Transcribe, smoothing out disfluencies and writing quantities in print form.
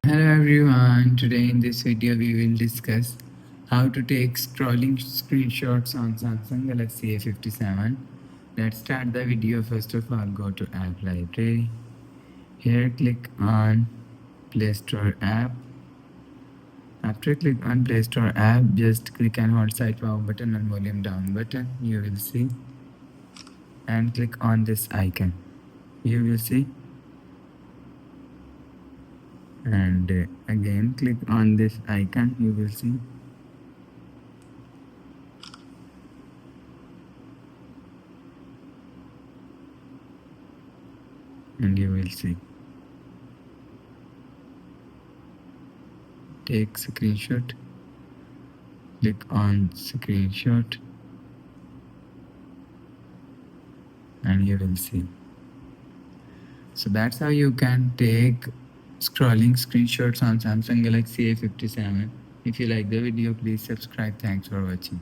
Hello everyone, today in this video we will discuss how to take scrolling screenshots on Samsung Galaxy A57. Let's start the video. First of all, go to App Library. Here click on Play Store app. After click on Play Store app, just click and hold side power button and volume down button. You will see, and click on this icon. You will see, and again click on this icon. You will see. And you will see, take screenshot, click on screenshot, and you will see. So that's how you can take scrolling screenshots on Samsung Galaxy A57. If you like the video, please subscribe. Thanks for watching.